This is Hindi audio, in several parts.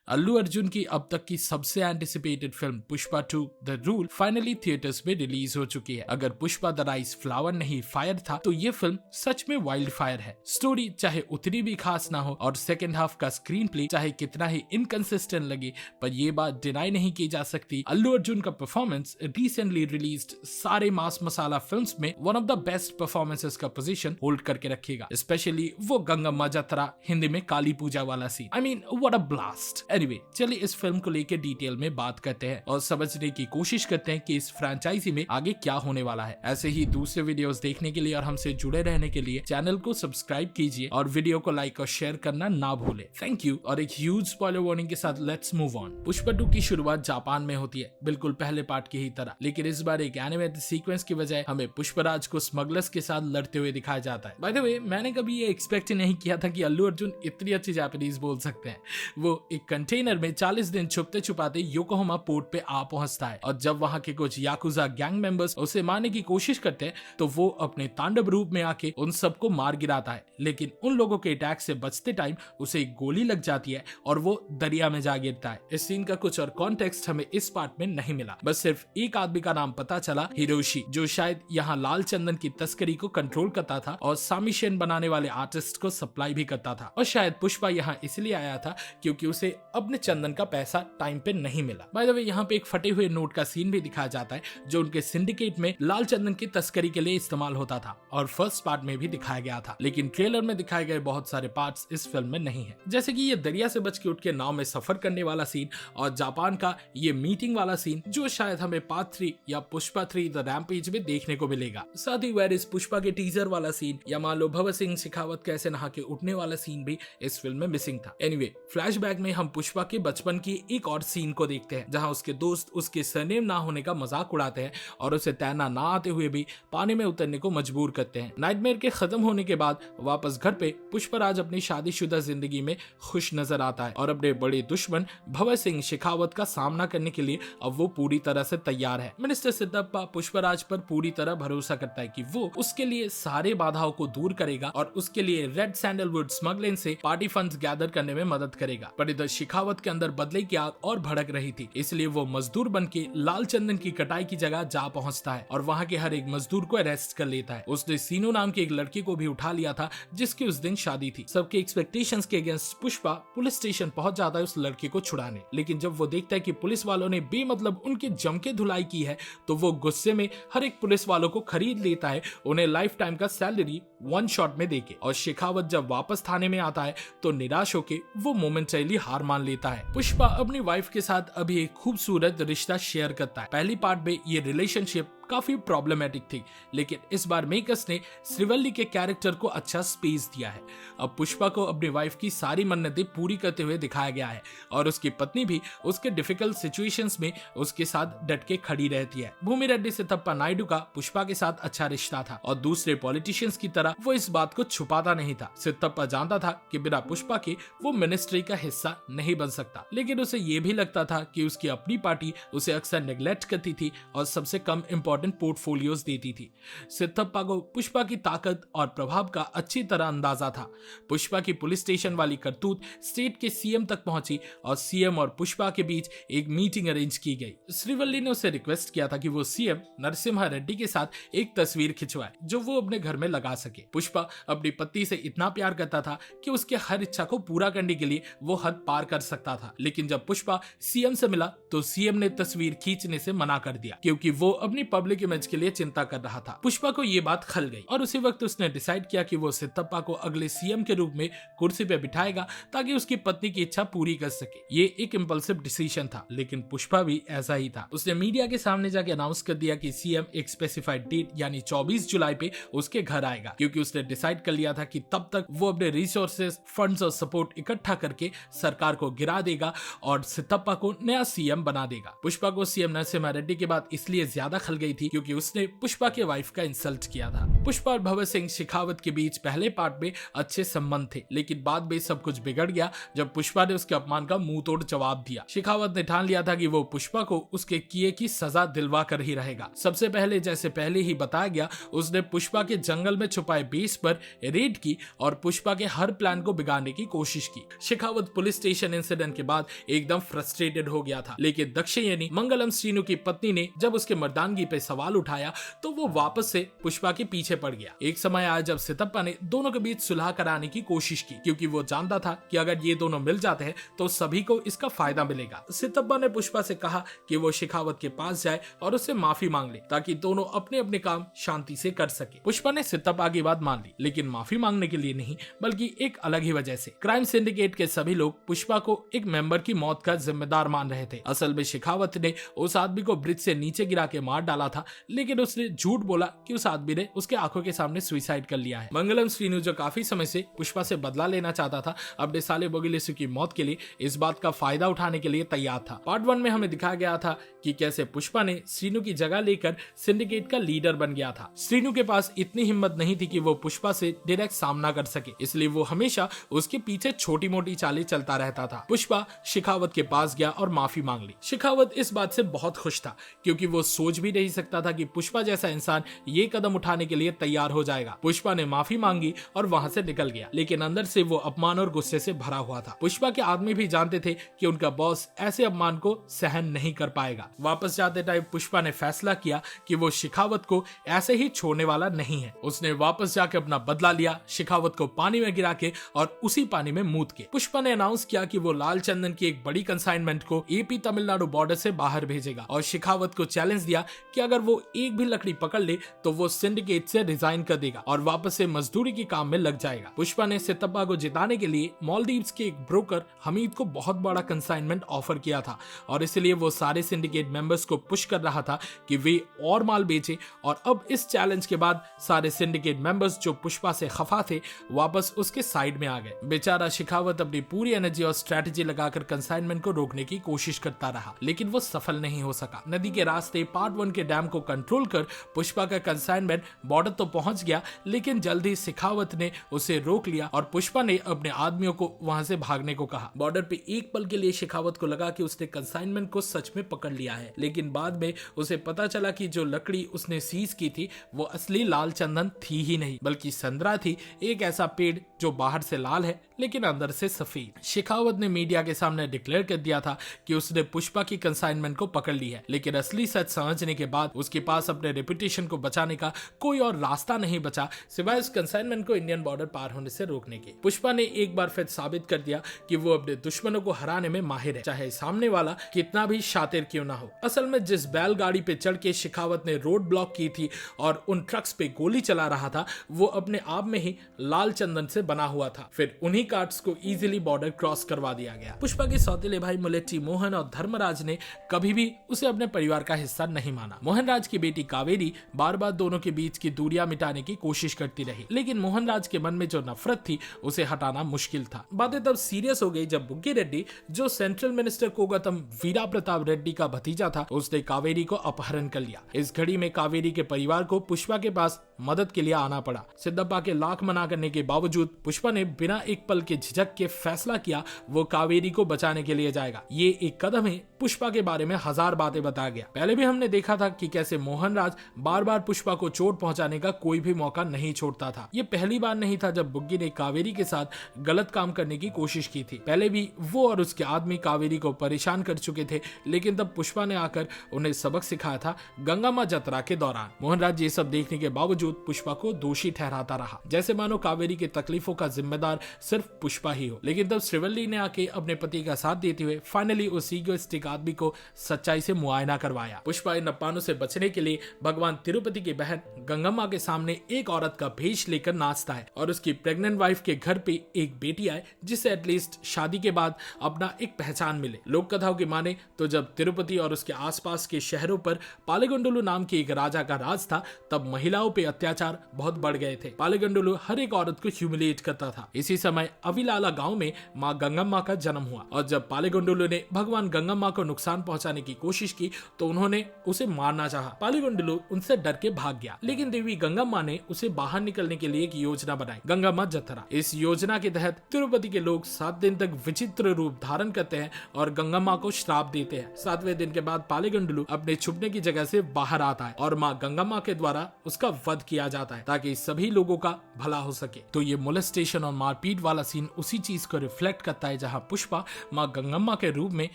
अल्लू अर्जुन की अब तक की सबसे anticipated film Pushpa 2 the rule finally theatres में रिलीज हो चुकी है। अगर पुष्पा द राइस फ्लावर नहीं फायर था तो ये फिल्म सच में वाइल्ड फायर है। स्टोरी चाहे उतनी भी खास ना हो और सेकेंड हाफ का स्क्रीन प्ले चाहे कितना ही इनकंसिस्टेंट लगे, पर ये बात डिनाई नहीं की जा सकती, अल्लू अर्जुन का परफॉर्मेंस रिसेंटली रिलीज्ड सारे मास मसाला फिल्म्स में one of the best performances का पोजीशन होल्ड करके रखेगा। स्पेशली वो गंगम्मा जतरा, हिंदी में काली पूजा वाला scene, I mean what a blast. Anyway, चलिए इस फिल्म को लेकर डिटेल में बात करते हैं और समझने की कोशिश करते हैं कि इस फ्रेंचाइजी में आगे क्या होने वाला है। ऐसे ही दूसरे वीडियोस देखने के लिए और हमसे जुड़े रहने के लिए चैनल को सब्सक्राइब कीजिए और वीडियो को लाइक और शेयर करना ना भूले। Thank you. और एक ह्यूज स्पॉइलर वार्निंग के साथ लेट्स मूव ऑन। पुष्पा 2 की शुरुआत जापान में होती है, बिल्कुल पहले पार्ट की ही तरह, लेकिन इस बार एक एनिमेटेड सीक्वेंस की बजाय हमें पुष्पराज को स्मगलर्स के साथ लड़ते हुए दिखाया जाता है। बाय द वे, मैंने कभी ये एक्सपेक्ट नहीं किया था कि अल्लू अर्जुन इतनी अच्छी जापानीज बोल सकते हैं। वो एक कंटेनर में 40 दिन छुपते छुपाते योकोहामा पोर्ट पे आ पहुंचता है और जब वहां के कुछ याकुजा गैंग मेंबर्स उसे मारने की कोशिश करते हैं तो वो अपने तांडव रूप में आके उन सबको मार गिराता है, लेकिन उन लोगों के अटैक से बचते टाइम उसे एक गोली लग जाती है और वो दरिया में जा गिरता है। इस सीन का कुछ और कॉन्टेक्स्ट हमें इस पार्ट में नहीं मिला, बस सिर्फ एक आदमी का नाम पता चला, हिरोशी, जो शायद यहाँ लाल चंदन की तस्करी को कंट्रोल करता था और सामिशेन बनाने वाले आर्टिस्ट को सप्लाई भी करता था। और शायद पुष्पा यहाँ इसलिए आया था क्योंकि उसे अपने चंदन का पैसा टाइम पे नहीं मिला। बाय द वे, यहाँ पे एक फटे हुए नोट का सीन भी दिखाया जाता है जो उनके सिंडिकेट में लाल चंदन की तस्करी के लिए इस्तेमाल होता था और फर्स्ट पार्ट में भी दिखाया गया था, लेकिन ट्रेलर में दिखाए गए बहुत सारे पार्ट्स इस फिल्म में नहीं है, जैसे कि ये दरिया से बच के उठ के नाव में सफर करने वाला सीन और जापान का ये मीटिंग वाला सीन, जो शायद हमें पार्ट 3 या पुष्पा 3 द रैम्पेज में देखने को मिलेगा। साथ ही वेयर इज पुष्पा के टीजर वाला सीन या मान लो भगत सिंह शेखावत कैसे नहा के उठने वाला सीन भी इस फिल्म में मिसिंग था। एनीवे, फ्लैशबैक में हम पुष्पा के बचपन की एक और सीन को देखते हैं जहां उसके दोस्त उसके सरनेम ना होने का मजाक उड़ाते हैं और उसे तैरना ना आते हुए भी पानी में उतरने को मजबूर करते हैं। नाइटमेयर के खत्म होने के बाद वापस घर पे पुष्पराज अपनी शादीशुदा जिंदगी में खुश नजर आता है और अपने बड़े दुश्मन भगत सिंह शेखावत का सामना करने के लिए अब वो पूरी तरह से तैयार है। मिनिस्टर सिद्धप्पा पुष्पराज पर पूरी तरह भरोसा करता है कि वो उसके लिए सारे बाधाओं को दूर करेगा और उसके लिए रेड सैंडलवुड स्मगलिंग से पार्टी फंड्स गैदर करने में मदद करेगा। पर इधर शेखावत के अंदर बदले की आग और भड़क रही थी, इसलिए वो मजदूर बन के लाल चंदन की कटाई की जगह जा पहुंचता है और वहां के हर एक मजदूर को अरेस्ट कर लेता है। उसने सीनू नाम के एक लड़के को भी उठा लिया था जिसकी उस दिन शादी थी। सबके एक्सपेक्टेशंस के अगेंस्ट पुष्पा पुलिस स्टेशन पहुंच जाता है उस लड़के को छुड़ाने, लेकिन जब वो देखता है कि पुलिस वालों ने बेमतलब उनके जम के धुलाई की है तो वो गुस्से में हर एक पुलिस वालों को खरीद लेता है, उन्हें लाइफ टाइम का सैलरी वन शॉट में देके। और शेखावत जब वापस थाने में आता है तो निराश होके वो मोमेंटरीली हार मान लेता है। पुष्पा अपनी वाइफ के साथ अभी एक खूबसूरत रिश्ता शेयर करता है। पहली पार्ट में ये रिलेशनशिप काफी प्रॉब्लमेटिक थी, लेकिन इस बार मेकर्स ने श्रीवल्ली के कैरेक्टर को अच्छा स्पेस दिया है। अब पुष्पा को अपनी वाइफ की सारी मन्नतें पूरी करते हुए दिखाया गया है और उसकी पत्नी भी उसके डिफिकल्ट सिचुएशंस में उसके साथ डट के खड़ी रहती है। भूमि रेड्डी सिद्धप्पा नायडू का पुष्पा के साथ अच्छा रिश्ता था और दूसरे पॉलिटिशियंस की तरह वो इस बात को छुपाता नहीं था। सिद्धप्पा जानता था कि बिना पुष्पा के वो मिनिस्ट्री का हिस्सा नहीं बन सकता, लेकिन उसे ये भी लगता था कि उसकी अपनी पार्टी उसे अक्सर नेग्लेक्ट करती थी और सबसे कम इम्पोर्टेंट पोर्टफोलियोज देती थी। सिद्धप्पा को पुष्पा की ताकत और प्रभाव का अच्छी तरह अंदाजा था। पुष्पा की पुलिस स्टेशन वाली करतूत स्टेट के सीएम तक पहुंची और सीएम और पुष्पा के बीच एक मीटिंग अरेंज की गई। श्रीवल्ली ने उसे रिक्वेस्ट किया था कि वो सीएम नरसिम्हा रेड्डी के साथ एक तस्वीर खिंचवाए जो वो अपने घर में लगा सके। पुष्पा अपनी पत्नी से इतना प्यार करता था कि उसके हर इच्छा को पूरा करने के लिए वो हद पार कर सकता था, लेकिन जब पुष्पा सीएम से मिला तो सीएम ने तस्वीर खींचने से मना कर दिया क्योंकि वो अपनी पब्लिक इमेज के लिए चिंता कर रहा था। पुष्पा को ये बात खल गई और उसी वक्त उसने डिसाइड किया कि वो सिद्धप्पा को अगले सीएम के रूप में कुर्सी पे बिठाएगा ताकि उसकी पत्नी की इच्छा पूरी कर सके। ये एक इम्पल्सिव डिसीजन था, लेकिन पुष्पा भी ऐसा ही था। उसने मीडिया के सामने जाके अनाउंस कर दिया कि सीएम एक स्पेसिफाइड डेट यानी 24 जुलाई पे उसके घर आएगा, क्योंकि उसने डिसाइड कर लिया था कि तब तक वो अपने रिसोर्सेज, फंड्स और सपोर्ट इकट्ठा करके सरकार को गिरा देगा और सिद्धप्पा को नया सीएम बना देगा। पुष्पा को सीएम नरसिम्हा रेड्डी के बाद इसलिए ज्यादा खल गई थी क्योंकि उसने पुष्पा के वाइफ का इंसल्ट किया था। पुष्पा और भगत सिंह शेखावत के बीच पहले पार्ट में अच्छे संबंध थे, लेकिन बाद में सब कुछ बिगड़ गया जब पुष्पा ने उसके अपमान का मुंह तोड़ जवाब दिया। शेखावत ने ठान लिया था कि वो पुष्पा को उसके किए की सजा दिलवा कर ही रहेगा। सबसे पहले जैसे पहले ही बताया गया, उसने पुष्पा के जंगल में छुपाए बेस पर रेड की और पुष्पा के हर प्लान को बिगाड़ने की कोशिश की। शेखावत पुलिस स्टेशन इंसिडेंट के बाद एकदम फ्रस्ट्रेटेड हो गया था, लेकिन दक्षिणी मंगलम श्रीनु की पत्नी ने जब उसके मर्दानगी पे सवाल उठाया तो वो वापस से पुष्पा के पीछे पड़ गया। एक समय आया जब सितप्पा ने दोनों के बीच सुलह कराने की कोशिश की, क्योंकि वो जानता था कि अगर ये दोनों मिल जाते हैं तो सभी को इसका फायदा मिलेगा। सितप्पा ने पुष्पा से कहा कि वो शेखावत के पास जाए और उससे माफी मांग ले ताकि दोनों अपने अपने काम शांति से कर सके। पुष्पा ने सितप्पा की बात मान ली, लेकिन माफी मांगने के लिए नहीं बल्कि एक अलग ही वजह से। क्राइम सिंडिकेट के सभी लोग पुष्पा को एक मेंबर की मौत का जिम्मेदार मान रहे थे। असल में शेखावत ने उस आदमी को ब्रिज से नीचे गिरा के मार डाला था, लेकिन उसने झूठ बोला कि उस आदमी ने उसके आंखों के सामने सुसाइड कर लिया है। मंगलम श्रीनु जो काफी समय से पुष्पा से बदला लेना चाहता था, अपने साले बोगिलेसु की मौत के लिए इस बात का फायदा उठाने के लिए तैयार था। पार्ट 1 में हमें दिखाया गया था कि कैसे पुष्पा ने श्रीनु की जगह लेकर सिंडिकेट का लीडर बन गया था। श्रीनु के पास इतनी हिम्मत नहीं थी कि वो पुष्पा से डायरेक्ट सामना कर सके, इसलिए वो हमेशा उसके पीछे छोटी मोटी चालें चलता रहता था। पुष्पा शेखावत के पास गया और माफी मांग ली। शेखावत इस बात से बहुत खुश था, क्योंकि वो सोच भी नहीं सकता था कि पुष्पा जैसा इंसान ये कदम उठाने के लिए तैयार हो जाएगा। पुष्पा ने माफी मांगी और वहां से निकल गया, लेकिन अंदर से वो अपमान और गुस्से से भरा हुआ था। पुष्पा के आदमी भी जानते थे कि उनका बॉस ऐसे अपमान को सहन नहीं कर पाएगा। वापस जाते टाइम पुष्पा ने फैसला किया कि वो शेखावत को ऐसे ही छोड़ने वाला नहीं है। उसने वापस जाकर अपना बदला लिया, शेखावत को पानी में गिरा के और उसी पानी में मूत के। पुष्पा ने अनाउंस किया कि वो लाल चंदन की एक बड़ी कंसाइनमेंट को एपी तमिलनाडु बॉर्डर से बाहर भेजेगा और शेखावत को चैलेंज दिया कि अगर वो एक भी लकड़ी पकड़ ले तो वो सिंडिकेट से रिजाइन कर देगा और वापस से मजदूरी के काम में लग जाएगा। पुष्पा ने सितप्पा को जिताने के लिए मालदीव्स के एक ब्रोकर हमीद को बहुत बड़ा कंसाइनमेंट ऑफर किया था और इसलिए वो सारे सिंडिकेट मेंबर्स को पुश कर रहा था कि वे और माल बेचे। और अब इस चैलेंज के बाद सारे सिंडिकेट मेंबर्स जो पुष्पा से खफा थे वापस उसके साइड में आ गए। बेचारा शेखावत अपनी पूरी एनर्जी और स्ट्रेटेजी लगाकर कंसाइनमेंट को रोकने की कोशिश करता रहा, लेकिन वो सफल नहीं हो सका। नदी के रास्ते पार्ट 1 के डैम को कंट्रोल कर पुष्पा का कंसाइनमेंट बॉर्डर तो पहुंच गया, लेकिन जल्दी शेखावत ने उसे रोक लिया और पुष्पा ने अपने आदमियों को वहां से भागने को कहा। बॉर्डर पे एक पल के लिए शेखावत को लगा कि उसने कंसाइनमेंट को सच में पकड़ लिया है, लेकिन बाद में उसे पता चला कि जो लकड़ी उसने सीज की थी वो असली लाल चंदन थी ही नहीं, बल्कि संदरा थी, एक ऐसा पेड़ जो बाहर से लाल है लेकिन अंदर से सफेद। शेखावत ने मीडिया के सामने डिक्लेयर कर दिया था कि उसने पुष्पा की कंसाइनमेंट को पकड़ ली है, लेकिन असली सच समझने के बाद उसके पास अपने रेपुटेशन को बचाने का कोई और रास्ता नहीं बचा सिवाय उस कंसाइनमेंट को इंडियन बॉर्डर पार होने से रोकने के। पुष्पा ने एक बार फिर साबित कर दिया कि वो अपने दुश्मनों को हराने में माहिर है, चाहे सामने वाला कितना भी शातिर क्यों ना हो। असल में जिस बैलगाड़ी पे चढ़ के शेखावत ने रोड ब्लॉक की थी और उन ट्रक्स पे गोली चला रहा था, वो अपने आप में ही लाल चंदन से बना हुआ था। फिर उन्हीं कार्ड्स को इजीली बॉर्डर क्रॉस करवा दिया गया। पुष्पा के सौतेले भाई मुलेट्टी मोहन और धर्मराज ने कभी भी उसे अपने परिवार का हिस्सा नहीं माना। मोहनराज की बेटी कावेरी बार बार दोनों के बीच की दूरियां मिटाने की कोशिश करती रही, लेकिन मोहनराज के मन में जो नफरत थी उसे हटाना मुश्किल था। बातें तब सीरियस हो गई जब बुग्गी रेड्डी, जो सेंट्रल मिनिस्टर कोगतम वीरा प्रताप रेड्डी का भतीजा था, उसने कावेरी को अपहरण कर लिया। इस घड़ी में कावेरी के परिवार को पुष्पा के पास मदद के लिए आना पड़ा। सिद्धप्पा के लाख मना करने के बावजूद पुष्पा ने बिना एक पल के झिझक के फैसला किया वो कावेरी को बचाने के लिए जाएगा। ये एक कदम है। पुष्पा के बारे में हजार बातें बताया गया। पहले भी हमने देखा था कि कैसे मोहनराज बार बार पुष्पा को चोट पहुंचाने का कोई भी मौका नहीं छोड़ता था। ये पहली बार नहीं था जब बुग्गी ने कावेरी के साथ गलत काम करने की कोशिश की थी। पहले भी वो और उसके आदमी कावेरी को परेशान कर चुके थे, लेकिन तब पुष्पा ने आकर उन्हें सबक सिखाया था गंगा मां जतरा के दौरान। मोहनराज ये सब देखने के बावजूद पुष्पा को दोषी ठहराता रहा, जैसे मानो कावेरी के तकलीफों का जिम्मेदार सिर्फ पुष्पा ही हो। लेकिन तब श्रीवल्ली ने आके अपने पति का साथ देते हुए फाइनली उस ईगोइस्टिक आदमी को सच्चाई से मुआयना करवाया। पुष्पा इन अपमानों से बचने के लिए भगवान तिरुपति की बहन गंगम्मा के सामने एक औरत का भेष लेकर नाचता है और उसकी प्रेग्नेंट वाइफ के घर पे एक बेटी आए जिसे एटलीस्ट शादी के बाद अपना एक पहचान मिले। लोक कथाओं की माने तो जब तिरुपति और उसके आसपास के शहरों पर पालेगुंडलु नाम के एक राजा का राज था, तब महिलाओं पे अत्याचार बहुत बढ़ गए थे। पालेगुंडलु हर एक औरत को ह्यूमिलिएट करता था। इसी समय अविलाला गांव में माँ गंगम्मा का जन्म हुआ और जब पालेगुंडलु ने भगवान गंगम्मा को नुकसान पहुंचाने की कोशिश की तो उन्होंने उसे मारना चाहा। पालेगुंडलु उनसे डर के भाग गया, लेकिन देवी गंगम्मा ने उसे बाहर निकलने के लिए एक योजना बनाई, गंगम्मा जत्रा। इस योजना के तहत तिरुपति के लोग 7 दिन तक विचित्र रूप धारण करते हैं और गंगम्मा को श्राप देते हैं। 7वें दिन के बाद पालेगुंडलु अपने छुपने की जगह से बाहर आता है और माँ गंगम्मा के द्वारा उसका वध किया जाता है ताकि सभी लोगों का भला हो सके। तो ये मोलेस्टेशन और मारपीट वाला सीन उसी चीज को रिफ्लेक्ट करता है जहाँ पुष्पा माँ गंगम्मा के रूप में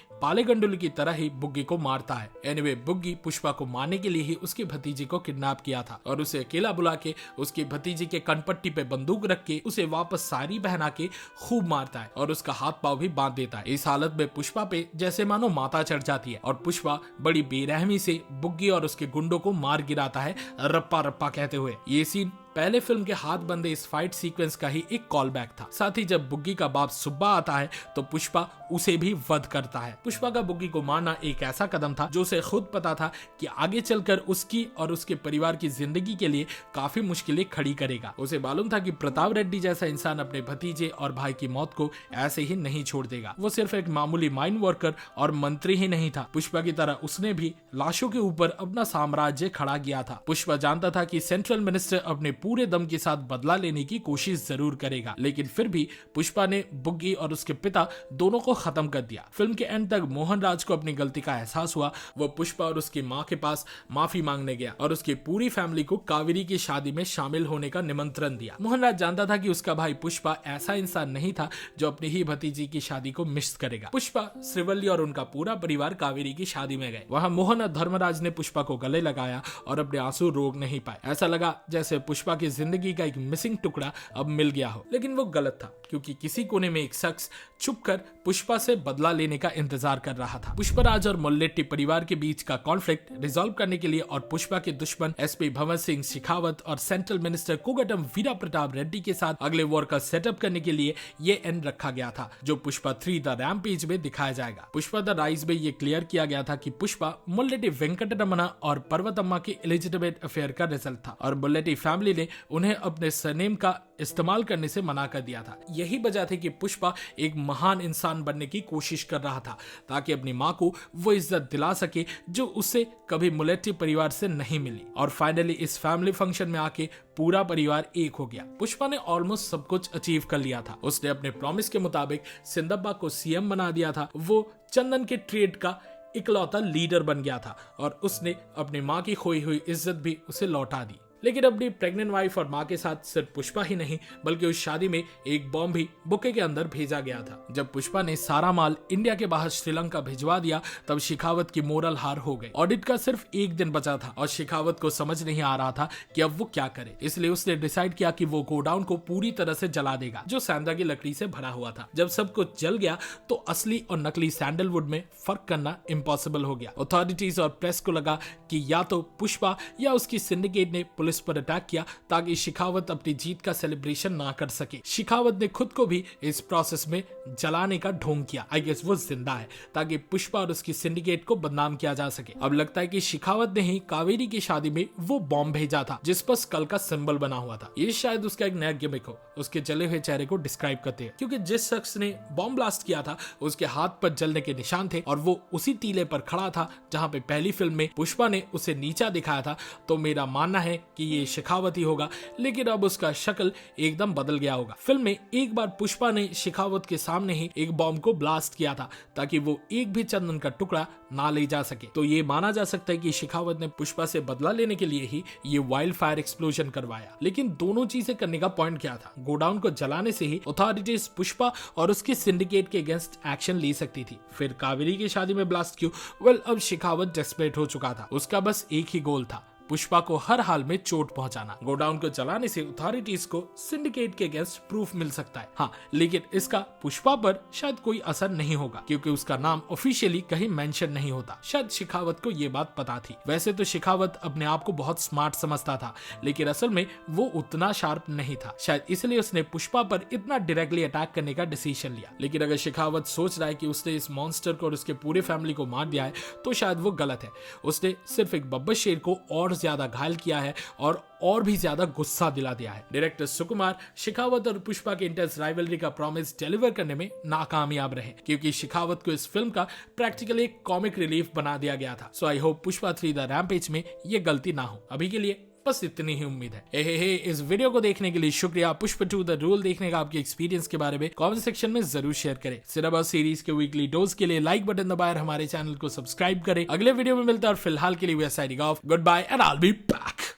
पालेगुंडलु की तरह ही बुग्गी को मारता है। एनीवे, बुग्गी पुष्पा को मारने के लिए ही उसकी भतीजी को किडनैप किया था और उसे अकेला बुला के उसकी भतीजी के कनपट्टी पे बंदूक रख के उसे वापस साड़ी पहना के खूब मारता है और उसका हाथ पांव भी बांध देता है। इस हालत में पुष्पा पे जैसे मानो माता चढ़ जाती है और पुष्पा बड़ी बेरहमी से बुग्गी और उसके गुंडों को मार गिराता है रप्पा रप्पा कहते हुए। ये सीन पहले फिल्म के हाथ बंदे इस फाइट सीक्वेंस का ही एक कॉल बैक था। साथ ही जब बुग्गी का बाप सुब्बा आता है तो पुष्पा उसे भी वध करता है। पुष्पा का बुग्गी को मारना एक ऐसा कदम था जो उसे खुद पता था कि आगे चलकर उसकी और उसके परिवार की जिंदगी के लिए काफी मुश्किलें खड़ी करेगा। उसे मालूम था कि प्रताप रेड्डी जैसा इंसान अपने भतीजे और भाई की मौत को ऐसे ही नहीं छोड़ देगा। वो सिर्फ एक मामूली माइन वर्कर और मंत्री ही नहीं था, पुष्पा की तरह उसने भी लाशों के ऊपर अपना साम्राज्य खड़ा किया था। पुष्पा जानता था कि सेंट्रल मिनिस्टर अपने पूरे दम के साथ बदला लेने की कोशिश जरूर करेगा, लेकिन फिर भी पुष्पा ने बुग्गी और उसके पिता दोनों को खत्म कर दिया। फिल्म के एंड तक मोहनराज को अपनी गलती का एहसास हुआ। वो पुष्पा और उसकी माँ के पास माफी मांगने गया और उसकी पूरी फैमिली को कावेरी की शादी में शामिल होने का निमंत्रण दिया। मोहनराज जानता था कि उसका भाई पुष्पा ऐसा इंसान नहीं था जो अपनी ही भतीजी की शादी को मिस करेगा। पुष्पा, श्रीवल्ली और उनका पूरा परिवार कावेरी की शादी में गए। वहां मोहन और धर्मराज ने पुष्पा को गले लगाया और अपने आंसू रोक नहीं पाए। ऐसा लगा जैसे पुष्पा की जिंदगी का एक मिसिंग टुकड़ा अब मिल गया हो, लेकिन वो गलत था क्योंकि किसी कोने में एक शख्स छुपकर पुष्पा से बदला लेने का इंतजार कर रहा था। पुष्पराज और मुल्लेट्टी परिवार के बीच का कॉन्फ्लिक्ट रिजॉल्व करने के लिए और पुष्पा के दुश्मन एसपी भवन सिंह शेखावत और सेंट्रल मिनिस्टर कोगटम वीरा प्रताप रेड्डी के साथ अगले वॉर का सेटअप करने के लिए ये एंड रखा गया था जो पुष्पा 3 द रैम्पेज में दिखाया जाएगा। पुष्पा द राइज में ये क्लियर किया गया था कि पुष्पा मुल्लेट्टी वेंकटरमना और पर्वतम्मा के इलिजिटिमेट अफेयर का रिजल्ट था और मुल्लेट्टी फैमिली ने उन्हें अपने सरनेम का इस्तेमाल करने से मना कर दिया था। यही वजह थी कि पुष्पा एक महान इंसान बनने की कोशिश कर रहा था ताकि अपनी माँ को वो इज्जत दिला सके जो उसे कभी मुल्लेट्टी परिवार से नहीं मिली। और फाइनली इस फैमिली फंक्शन में आके पूरा परिवार एक हो गया। पुष्पा ने ऑलमोस्ट सब कुछ अचीव कर लिया था। उसने अपने प्रॉमिस के मुताबिक सिंदब्बा को सीएम बना दिया था। वो चंदन के ट्रेड का इकलौता लीडर बन गया था और उसने अपनी माँ की खोई हुई इज्जत भी उसे लौटा दी। लेकिन अपनी प्रेग्नेंट वाइफ और माँ के साथ सिर्फ पुष्पा ही नहीं बल्कि उस शादी में एक बॉम्ब भी बुके के अंदर भेजा गया था। जब पुष्पा ने सारा माल इंडिया के बाहर श्रीलंका भिजवा दिया तब शेखावत की मोरल हार हो गई। ऑडिट का सिर्फ एक दिन बचा था और शेखावत को समझ नहीं आ रहा था कि अब वो क्या करे, इसलिए उसने डिसाइड किया कि वो गोडाउन को पूरी तरह से जला देगा जो सैंडा की लकड़ी से भरा हुआ था। जब सब कुछ जल गया तो असली और नकली सैंडलवुड में फर्क करना इम्पॉसिबल हो गया। अथॉरिटीज और प्रेस को लगा कि या तो पुष्पा या उसकी सिंडिकेट ने पुलिस पर अटैक किया ताकि शेखावत अपनी जीत का सेलिब्रेशन ना कर सके। शेखावत ने खुद को भी इस प्रोसेस में जलाने का ढोंग किया। आई गेस वो जिंदा है ताकि पुष्पा और उसकी सिंडिकेट को बदनाम किया जा सके। अब लगता है कि शेखावत ने ही कावेरी की शादी में वो बॉम्ब भेजा था जिस पर स्कल का सिंबल बना हुआ था। ये शायद उसका एक नया गिमिक हो, उसके जले हुए चेहरे को डिस्क्राइब करते हैं क्योंकि जिस शख्स ने बॉम्ब ब्लास्ट किया था उसके हाथ पर जलने के निशान थे और वो उसी टीले पर खड़ा था जहां पे पहली फिल्म में पुष्पा ने उसे नीचा दिखाया था। तो मेरा मानना है कि ये शेखावत ही होगा, लेकिन अब उसका शक्ल एकदम बदल गया होगा। फिल्म में एक बार पुष्पा ने शेखावत के सामने ही एक बॉम्ब को ब्लास्ट किया था ताकि वो एक भी चंदन का टुकड़ा ना ले जा सके। तो ये माना जा सकता है कि शेखावत ने पुष्पा से बदला लेने के लिए ही ये वाइल्ड फायर एक्सप्लोजन करवाया। लेकिन दोनों चीजें करने का पॉइंट क्या था? गोडाउन को जलाने से ही अथॉरिटीज पुष्पा और उसके सिंडिकेट के अगेंस्ट एक्शन ले सकती थी। फिर कावेरी की शादी में ब्लास्ट क्यों? वेल, अब शेखावत डेस्परेट हो चुका था। उसका बस एक ही गोल था, पुष्पा को हर हाल में चोट पहुंचाना। गोडाउन को जलाने से अथॉरिटीज को सिंडिकेट के अगेंस्ट प्रूफ मिल सकता है। हाँ, लेकिन इसका पुष्पा पर शायद कोई असर नहीं होगा क्योंकि उसका नाम ऑफिशियली कहीं मेंशन नहीं होता। शायद शेखावत को ये बात पता थी। वैसे तो शेखावत अपने आप को बहुत स्मार्ट समझता था, लेकिन असल में वो उतना शार्प नहीं था। शायद इसलिए उसने पुष्पा पर इतना डायरेक्टली अटैक करने का डिसीजन लिया। लेकिन अगर शेखावत सोच रहा है कि उसने इस मॉन्स्टर को और उसके पूरे फैमिली को मार दिया है तो शायद वो गलत है। उसने सिर्फ एक बब्बर शेर को और और ज्यादा घायल किया है और भी ज्यादा गुस्सा दिला दिया है। डायरेक्टर सुकुमार शेखावत और पुष्पा के इंटेंस राइवलरी का प्रॉमिस डिलीवर करने में नाकामयाब रहे, क्योंकि शेखावत को इस फिल्म का प्रैक्टिकली एक कॉमिक रिलीफ बना दिया गया था। So I hope Pushpa 3 the rampage में ये गलती ना हो। अभी के लिए बस इतनी ही उम्मीद है। हे इस वीडियो को देखने के लिए शुक्रिया। पुष्पा 2 द रूल देखने का आपके एक्सपीरियंस के बारे में कमेंट सेक्शन में जरूर शेयर करें। सिनेमा सीरीज के वीकली डोज के लिए लाइक बटन दबाए हमारे चैनल को सब्सक्राइब करें। अगले वीडियो में मिलता है और फिलहाल के लिए we are signing off. Goodbye and I will be back.